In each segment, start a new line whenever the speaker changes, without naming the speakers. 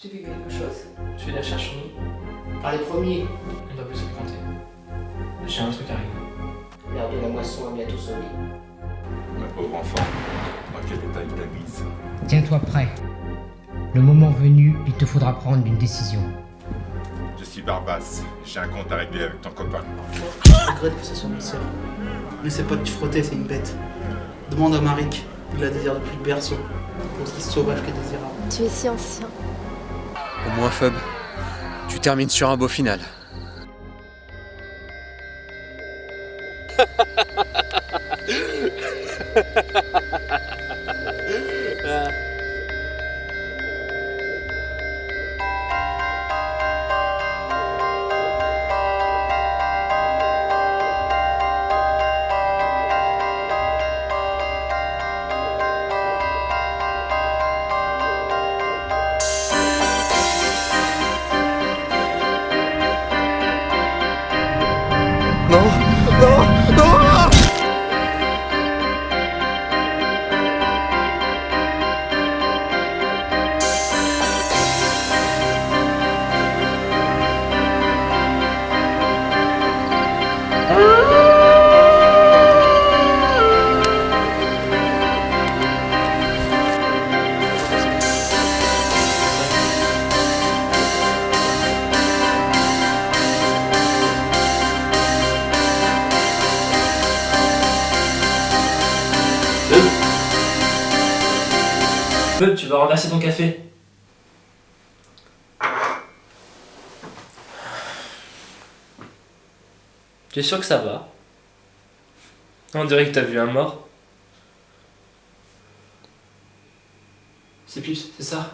Je t'ai fait quelque chose?
Tu fais de la recherche sur nous?
Par les premiers.
On doit plus se fréquenter. J'ai un truc à régler.
L'heure de la moisson a bientôt sonné.
Ma pauvre enfant, dans quel état il t'a mise?
Tiens-toi prêt. Le moment venu, il te faudra prendre une décision.
Je suis Barbas, j'ai un compte à régler avec ton copain.
Je regrette que ce soit ma sœur. N'essaie pas de te frotter, c'est une bête. Demande à Marik, il la désire depuis le berceau. Aussi sauvage que désirable.
Tu es si ancien.
Au moins, Fub, tu termines sur un beau final.
Bub, tu vas ramasser ton café. Tu es sûr que ça va? On dirait que t'as vu un mort. C'est Pips, c'est ça?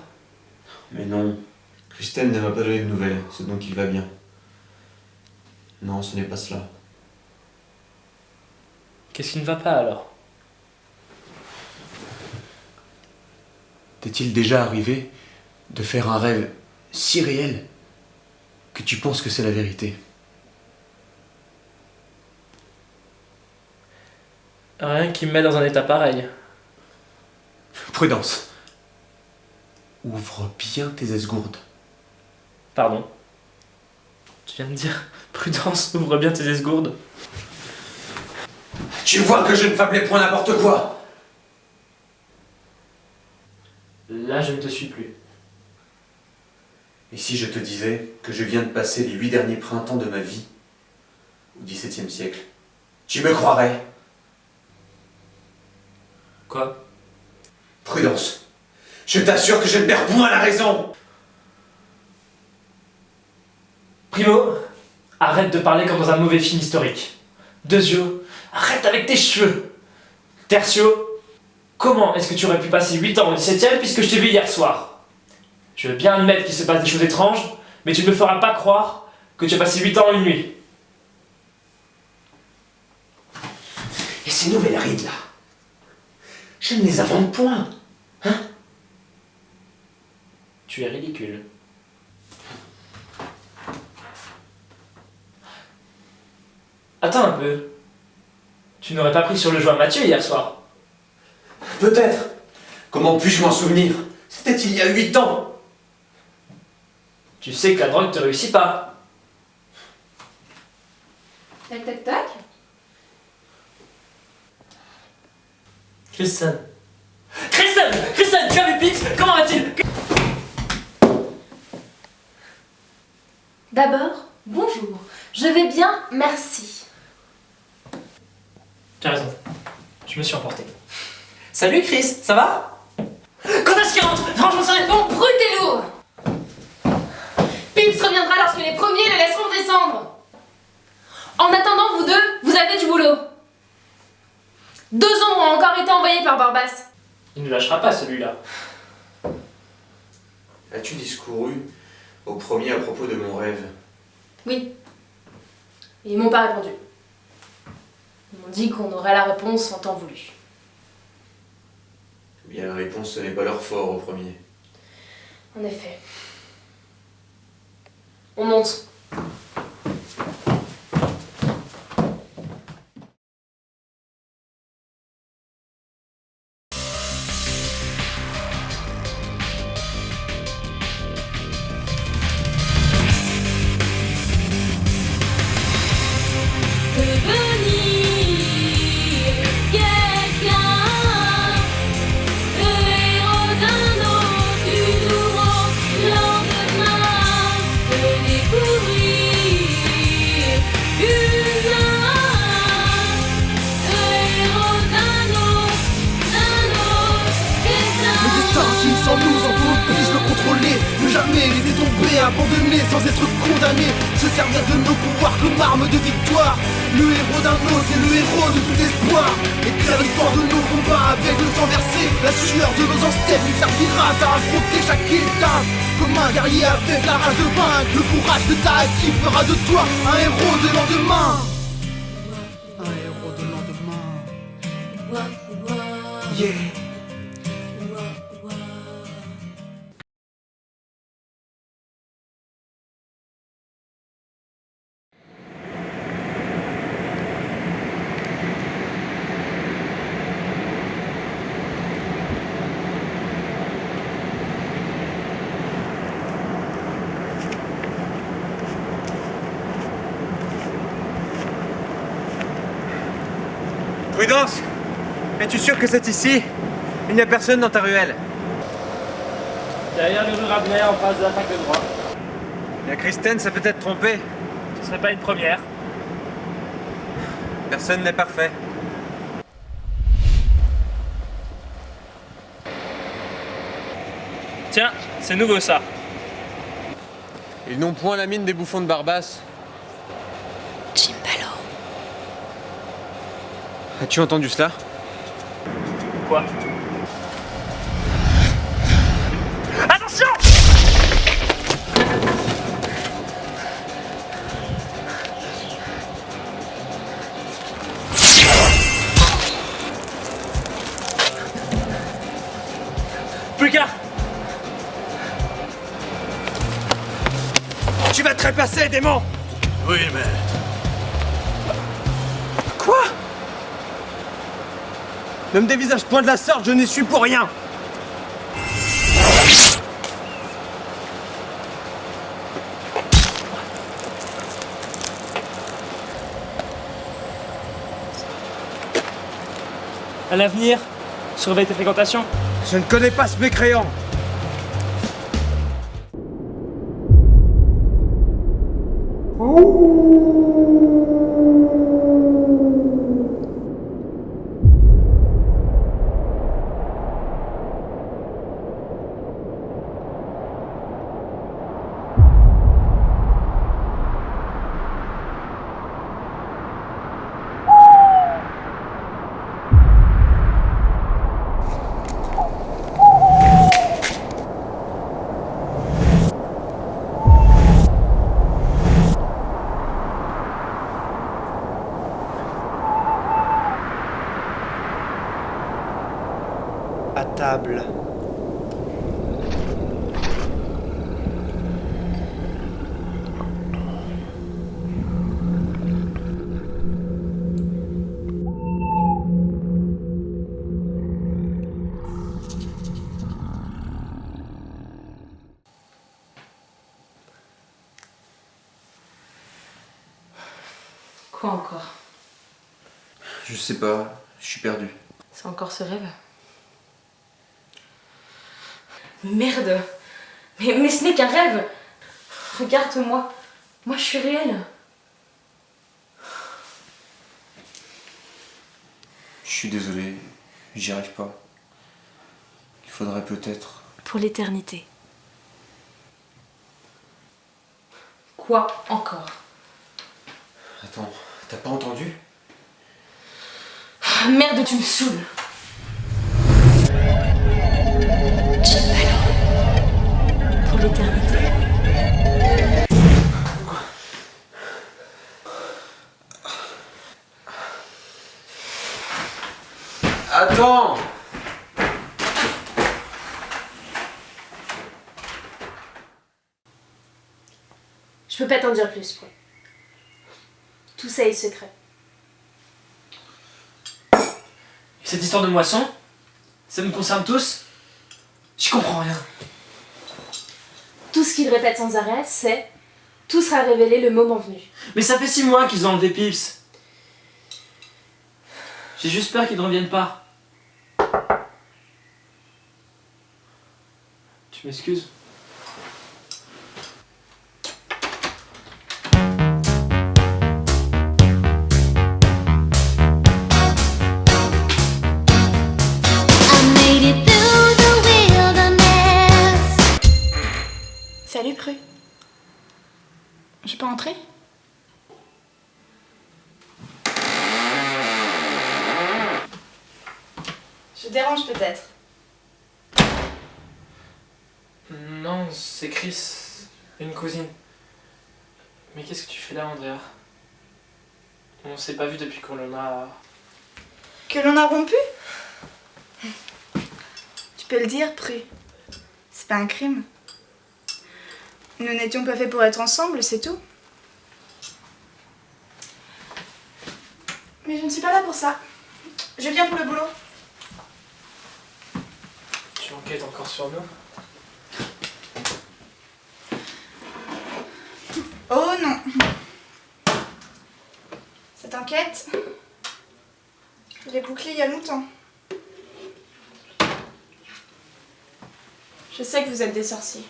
Mais non, Christelle ne m'a pas donné de nouvelles, c'est donc il va bien. Non, ce n'est pas cela.
Qu'est-ce qui ne va pas alors?
T'est-il déjà arrivé de faire un rêve si réel que tu penses que c'est la vérité?
Rien qui me met dans un état pareil.
Prudence. Ouvre bien tes esgourdes.
Pardon. Tu viens de dire prudence, ouvre bien tes esgourdes.
Tu vois que je ne fablais point n'importe quoi.
Là, je ne te suis plus.
Et si je te disais que je viens de passer les 8 derniers printemps de ma vie au XVIIe siècle, tu me croirais?
Quoi?
Prudence. Je t'assure que je ne perds point la raison.
Primo, arrête de parler comme dans un mauvais film historique. Deuxio, arrête avec tes cheveux. Tertio, comment est-ce que tu aurais pu passer 8 ans au 17ème puisque je t'ai vu hier soir? Je veux bien admettre qu'il se passe des choses étranges, mais tu ne me feras pas croire que tu as passé 8 ans une nuit.
Et ces nouvelles rides là, je ne les invente point. Hein?
Tu es ridicule. Attends un peu. Tu n'aurais pas pris sur le joint Mathieu hier soir?
Peut-être. Comment puis-je m'en souvenir? C'était il y a 8 ans.
Tu sais que la drogue te réussit pas.
Tac tac tac.
Kristen, tu as vu Pix? Comment va-t-il?
D'abord, bonjour. Je vais bien, merci.
Tu as raison. Je me suis emporté. Salut Chris, ça va? Quand est-ce qu'il rentre? Franchement, ça
Bon, brut et lourd. Pips reviendra lorsque les premiers le laisseront descendre. En attendant, vous deux, vous avez du boulot. 2 ombres ont encore été envoyées par Barbas.
Il ne lâchera pas celui-là.
As-tu discouru au premier à propos de mon rêve?
Oui. Et ils m'ont pas répondu. Ils m'ont dit qu'on aurait la réponse en temps voulu.
Eh bien, la réponse, ce n'est pas leur fort au premier.
En effet. On monte.
abandonner sans être condamné, se servir de nos pouvoirs comme arme de victoire. Le héros d'un autre est le héros de tout espoir. Écrire l'histoire de nos combats avec le sang versé, la sueur de nos ancêtres nous servira à affronter chaque étape. Comme un guerrier avec la rage de vaincre, le courage de ta qui fera de toi un héros de lendemain. Un héros de lendemain. Yeah.
Prudence! Es-tu sûr que c'est ici? Il n'y a personne dans ta ruelle.
Derrière le rue Rabelais, en face de la fac de droit.
La Christine s'est peut-être trompée.
Ce serait pas une première.
Personne n'est parfait.
Tiens, c'est nouveau ça.
Ils n'ont point la mine des bouffons de Barbas.
Cimbalo.
As-tu entendu cela?
Quoi? Attention! Plus qu'un!
Tu vas trépasser, démon!
Oui, mais...
Quoi? Ne me dévisage point de la sorte, je n'y suis pour rien!
À l'avenir, surveille tes fréquentations.
Je ne connais pas ce mécréant!
À table.
Quoi encore?
Je sais pas, je suis perdu.
C'est encore ce rêve? Merde! Mais ce n'est qu'un rêve! Regarde-moi, moi je suis réelle.
Je suis désolé, j'y arrive pas. Il faudrait peut-être...
Pour l'éternité. Quoi encore?
Attends, t'as pas entendu?
Ah, merde, tu me saoules! Pour l'éternité.
Attends!
Je peux pas t'en dire plus, quoi. Tout ça est secret.
Cette histoire de moisson, ça nous concerne tous? J'y comprends rien.
Tout ce qu'il répète sans arrêt, c'est « Tout sera révélé le moment venu ».
Mais ça fait 6 mois qu'ils ont enlevé Pips. J'ai juste peur qu'ils ne reviennent pas. Tu m'excuses?
Salut Pru.
Je peux entrer? Je dérange peut-être.
Non, c'est Chris, une cousine. Mais qu'est-ce que tu fais là, Andrea? On s'est pas vu depuis qu'on en a...
Que l'on a rompu? Tu peux le dire, Prue. C'est pas un crime. Nous n'étions pas faits pour être ensemble, c'est tout. Mais je ne suis pas là pour ça. Je viens pour le boulot.
Tu enquêtes encore sur nous?
Oh non. Cette enquête, je l'ai bouclée il y a longtemps. Je sais que vous êtes des sorciers.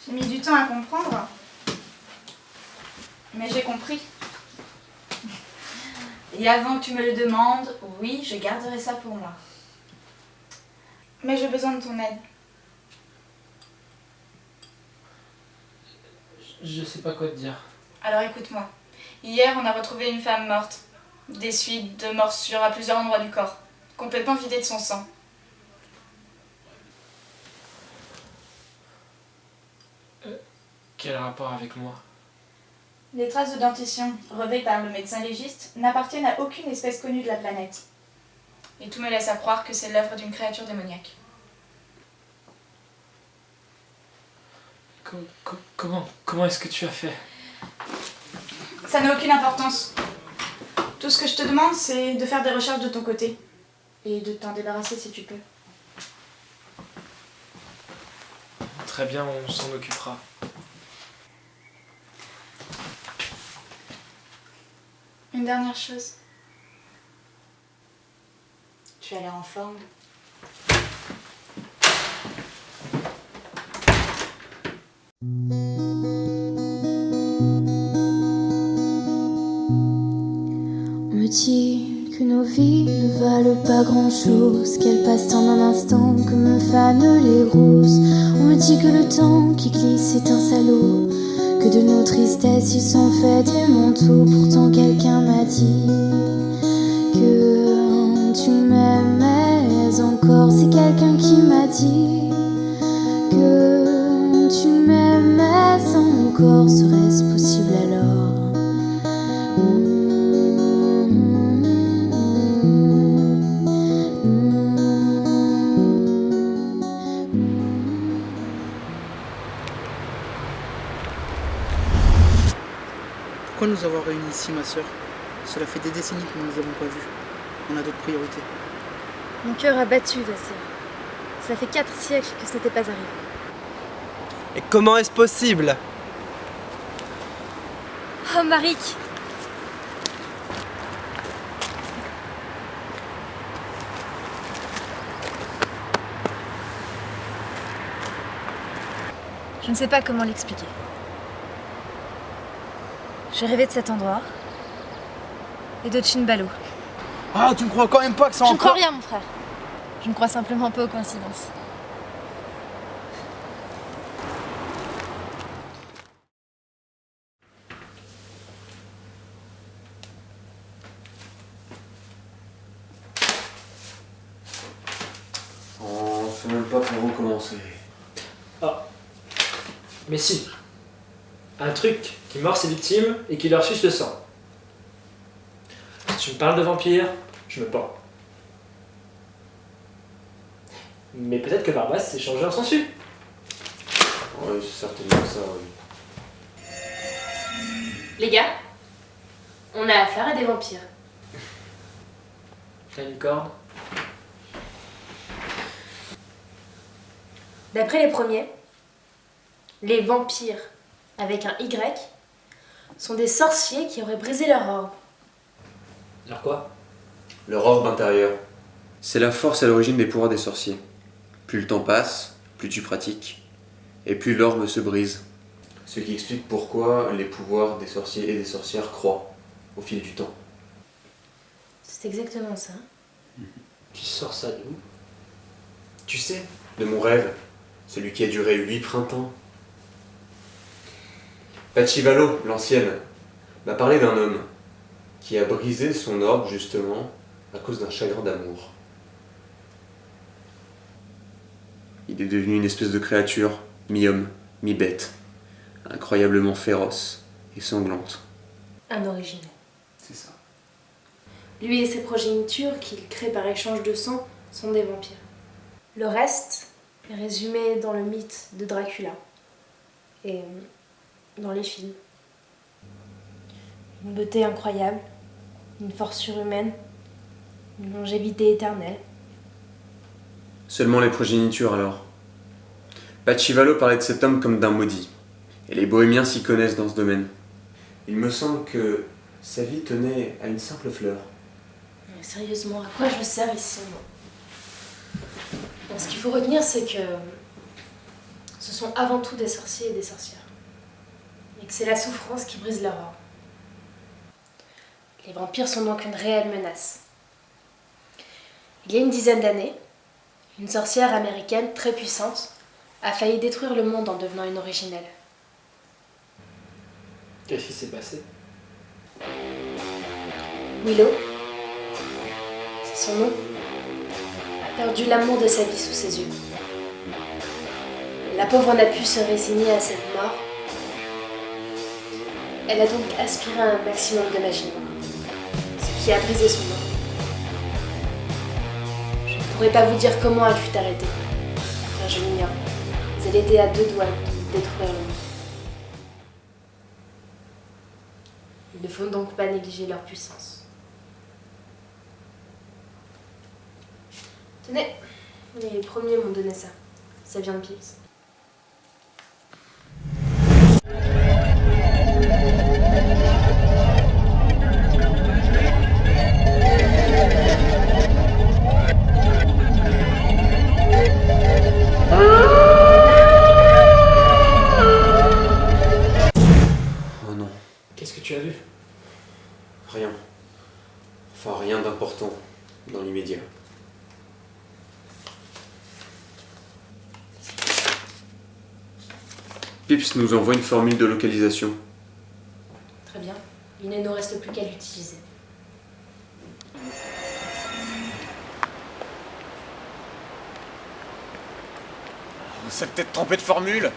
J'ai mis du temps à comprendre, mais j'ai compris. Et avant que tu me le demandes, oui, je garderai ça pour moi. Mais j'ai besoin de ton aide.
Je sais pas quoi te dire.
Alors écoute-moi. Hier, on a retrouvé une femme morte. Des suites de morsures à plusieurs endroits du corps. Complètement vidée de son sang.
Quel rapport avec moi?
Les traces de dentition relevées par le médecin légiste n'appartiennent à aucune espèce connue de la planète. Et tout me laisse à croire que c'est l'œuvre d'une créature démoniaque.
Comment est-ce que tu as fait?
Ça n'a aucune importance. Tout ce que je te demande, c'est de faire des recherches de ton côté. Et de t'en débarrasser si tu peux.
Très bien, on s'en occupera.
Une dernière chose. Tu as l'air en forme.
On me dit que nos vies ne valent pas grand-chose, qu'elles passent en un instant que me fanent les roses. On me dit que le temps qui glisse est un salaud, que de nos tristesses ils sont faits des manteaux. Pourtant quelqu'un m'a dit que tu m'aimais encore. C'est quelqu'un qui m'a dit que tu m'aimais encore. Serait-ce possible alors?
Pourquoi nous avoir réunis ici, ma sœur? Cela fait des décennies que nous ne nous avons pas vus. On a d'autres priorités.
Mon cœur a battu, Vassia. Cela fait 4 siècles que ce n'était pas arrivé.
Et comment est-ce possible?
Oh, Marik! Je ne sais pas comment l'expliquer. J'ai rêvé de cet endroit et de Chinbalo.
Ah, tu ne crois quand même pas que ça
Je ne
encore...
crois rien, mon frère. Je ne crois simplement pas aux coïncidences.
On se fait même pas pour recommencer.
Ah. Mais si. Un truc qui mord ses victimes et qui leur suce le sang. Si tu me parles de vampires, je me pends. Mais peut-être que Barbas s'est changé en sangsue.
Ouais, c'est certainement ça, oui.
Les gars, on a affaire à des vampires.
T'as une corde?
D'après les premiers, les vampires, avec un Y, sont des sorciers qui auraient brisé leur orbe.
Alors quoi?
Leur orbe intérieur. C'est la force à l'origine des pouvoirs des sorciers. Plus le temps passe, plus tu pratiques, et plus l'orbe se brise. Ce qui explique pourquoi les pouvoirs des sorciers et des sorcières croient au fil du temps.
C'est exactement ça.
Tu sors ça d'où? Tu sais?
De mon rêve. celui qui a duré 8 printemps. Pachivalo, l'ancienne, m'a parlé d'un homme qui a brisé son orbe justement à cause d'un chagrin d'amour. Il est devenu une espèce de créature, mi-homme, mi-bête, incroyablement féroce et sanglante.
Un original.
C'est ça.
Lui et ses progénitures, qu'il crée par échange de sang, sont des vampires. Le reste est résumé dans le mythe de Dracula et dans les films. Une beauté incroyable, une force surhumaine, une longévité éternelle.
Seulement les progénitures alors. Pachivalo parlait de cet homme comme d'un maudit, et les bohémiens s'y connaissent dans ce domaine. Il me semble que sa vie tenait à une simple fleur.
Mais sérieusement, à quoi je sers ici, moi? Ce qu'il faut retenir, c'est que ce sont avant tout des sorciers et des sorcières. Et que c'est la souffrance qui brise leur ordre. Les vampires sont donc une réelle menace. Il y a une dizaine d'années, une sorcière américaine très puissante a failli détruire le monde en devenant une originelle.
Qu'est-ce qui s'est passé?
Willow, c'est son nom, a perdu l'amour de sa vie sous ses yeux. La pauvre n'a pu se résigner à cette mort. Elle a donc aspiré à un maximum de magie noire, ce qui a brisé son âme. Je ne pourrais pas vous dire comment elle fut arrêtée, car je l'ignore, mais elle était à 2 doigts de détruire le monde. Il ne faut donc pas négliger leur puissance. Tenez, les premiers m'ont donné ça. Ça vient de Pips.
Oh non.
Qu'est-ce que tu as vu?
Rien. Enfin, rien d'important dans l'immédiat. Pips nous envoie une formule de localisation.
Très bien. Il ne nous reste plus qu'à l'utiliser.
On s'est peut-être trompé de formule.
Ouais,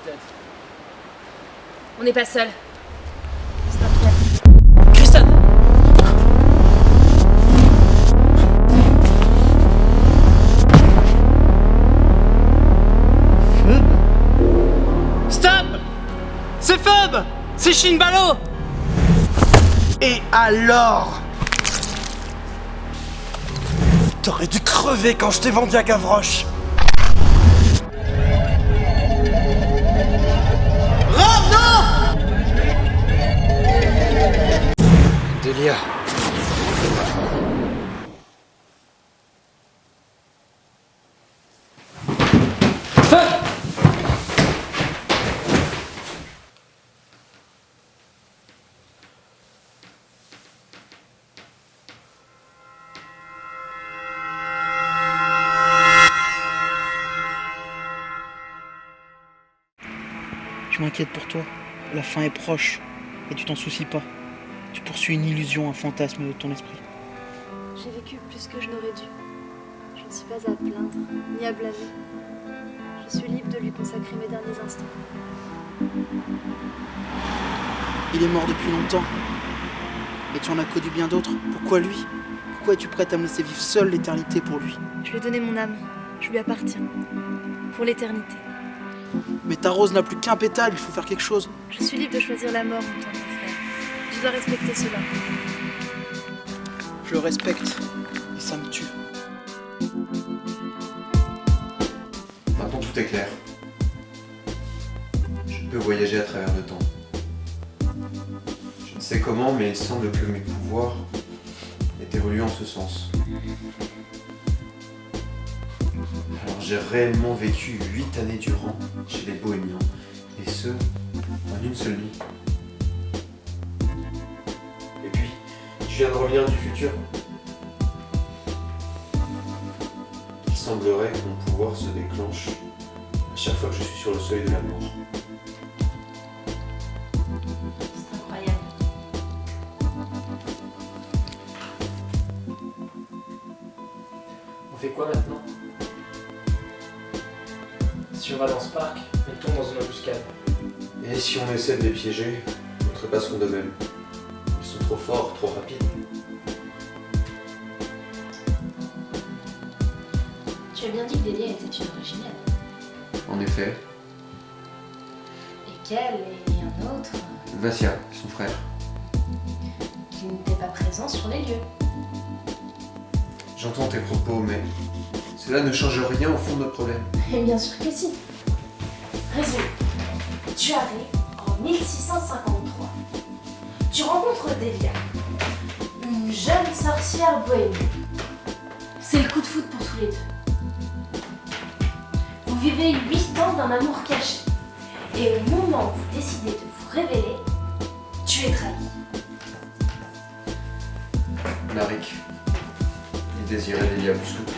peut-être.
On n'est pas seul.
Kristen!
Stop! C'est Phoebe! C'est Shinbalo!
Et alors? T'aurais dû crever quand je t'ai vendu à Gavroche.
Delia.
Je m'inquiète pour toi. La fin est proche. Et tu t'en soucies pas. Tu poursuis une illusion, un fantasme de ton esprit.
J'ai vécu plus que je n'aurais dû. Je ne suis pas à plaindre, ni à blâmer. Je suis libre de lui consacrer mes derniers instants.
Il est mort depuis longtemps. Et tu en as connu bien d'autres. Pourquoi lui? Pourquoi es-tu prête à me laisser vivre seule l'éternité pour lui?
Je lui ai donné mon âme. Je lui appartiens. Pour l'éternité.
Mais ta rose n'a plus qu'un pétale, il faut faire quelque chose.
Je suis libre de choisir la mort, mon tendre frère. Je dois respecter cela.
Je le respecte. Et ça me tue.
Maintenant tout est clair. Je peux voyager à travers le temps. Je ne sais comment, mais il semble que mes pouvoirs aient évolué en ce sens. Alors j'ai réellement vécu 8 années durant chez les Bohémiens, et ce, en une seule nuit. Et puis, je viens de revenir du futur. Il semblerait que mon pouvoir se déclenche à chaque fois que je suis sur le seuil de l'amour.
C'est incroyable.
On fait quoi maintenant? Si on va dans ce parc, on tombe dans une embuscade.
Et si on essaie de les piéger, ils ne trépasseront d'eux-mêmes. Ils sont trop forts, trop rapides.
Tu as bien dit que Delia était une originale.
En effet,
Et qu'elle et un autre
Vassia, son frère.
qui n'étaient pas présents sur les lieux.
J'entends tes propos, mais cela ne change rien au fond de notre problème.
Et bien sûr que si. Résumé. Tu arrives en 1653. Tu rencontres Delia, une jeune sorcière bohémienne. C'est le coup de foudre pour tous les deux. Vous vivez 8 ans d'un amour caché. Et au moment où vous décidez de vous révéler, tu es trahi.
Narik, il désirait Delia plus que tout.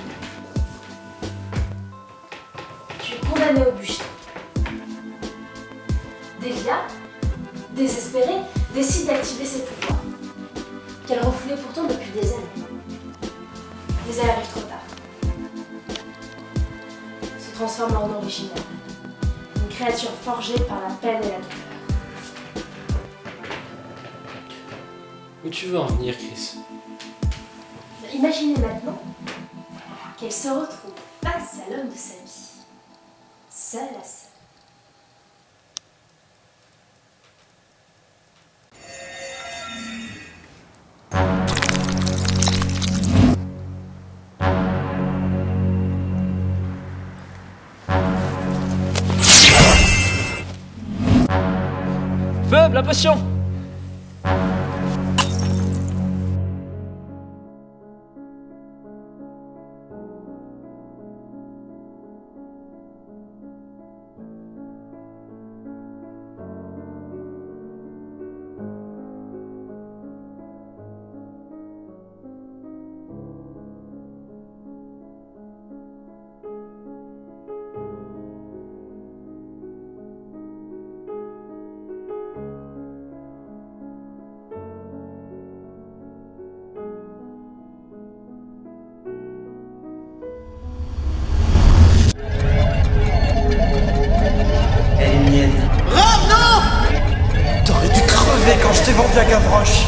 Tu es condamné au bûcher. Delia, désespérée, décide d'activer ses pouvoirs, qu'elle refoulait pourtant depuis des années. Mais elle arrive trop tard. Se transforme en originale, une créature forgée par la peine et la douleur.
Où tu veux en venir, Chris?
Imaginez maintenant qu'elle se retrouve face à l'homme de sa vie, seule à seule.
Feu, la potion!
Elle est mienne.
Rave, non!
T'aurais dû crever quand je t'ai vendu à Gavroche.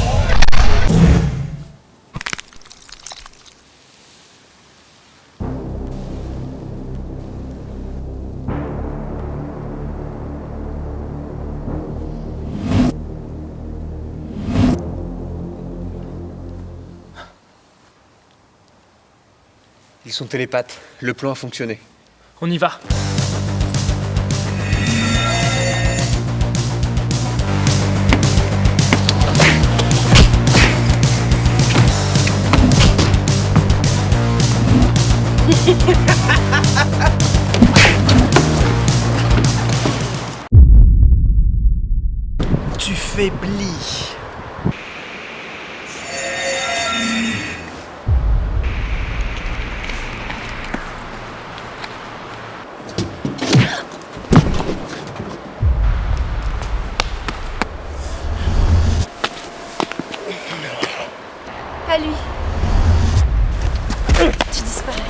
Ils sont télépathes. Le plan a fonctionné.
On y va.
Tu faiblis.
À lui. Tu disparais.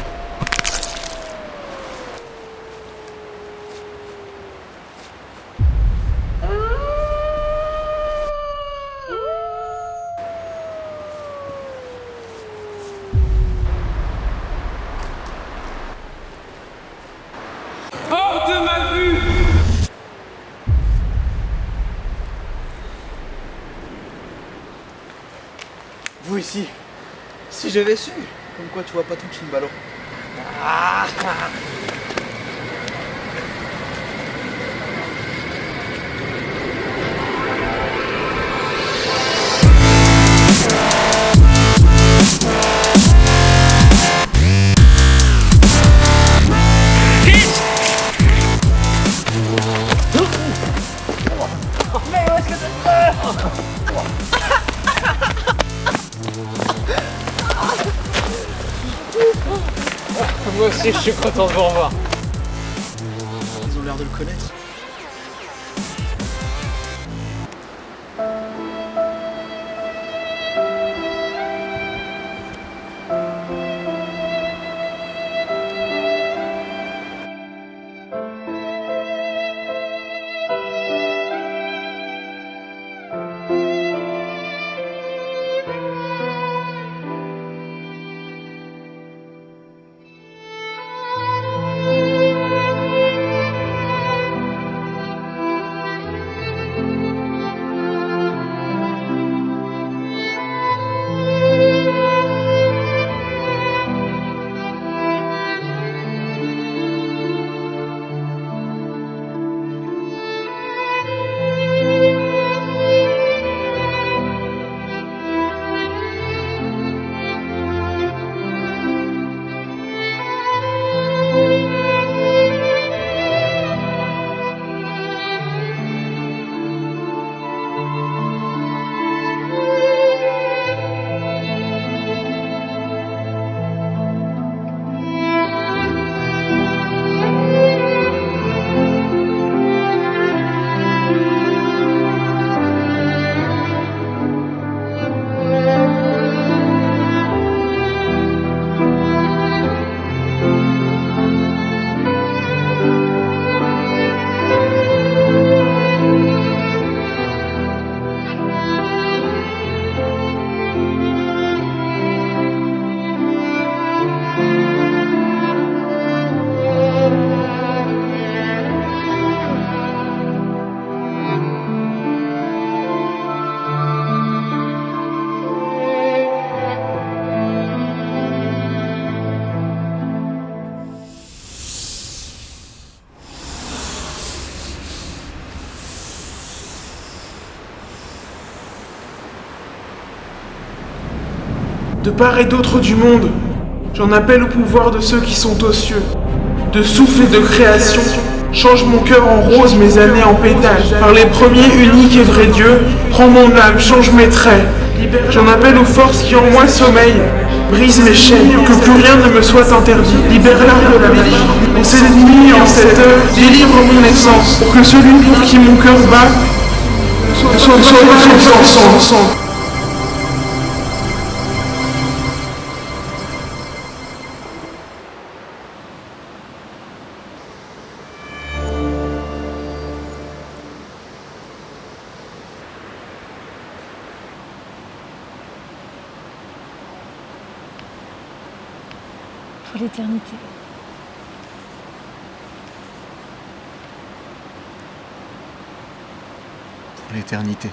Hors de ma vue!
Vous ici, si j'avais su. Comme quoi tu vois pas tout Shinbalo.
Mais où est-ce que t'es?
Moi aussi, je suis content de vous revoir.
de le connaître.
De part et d'autre du monde, j'en appelle au pouvoir de ceux qui sont aux cieux. De souffle et de création, change mon cœur en rose, mes années en pétales. Par les premiers, uniques et vrais dieux, prends mon âme, change mes traits. J'en appelle aux forces qui en moi sommeillent, brise mes chaînes, que plus rien ne me soit interdit. Libère l'art de la magie. En cette nuit et en cette heure, délivre mon essence, pour que celui pour qui mon cœur bat soit ensemble.
Pour l'éternité.
Pour l'éternité.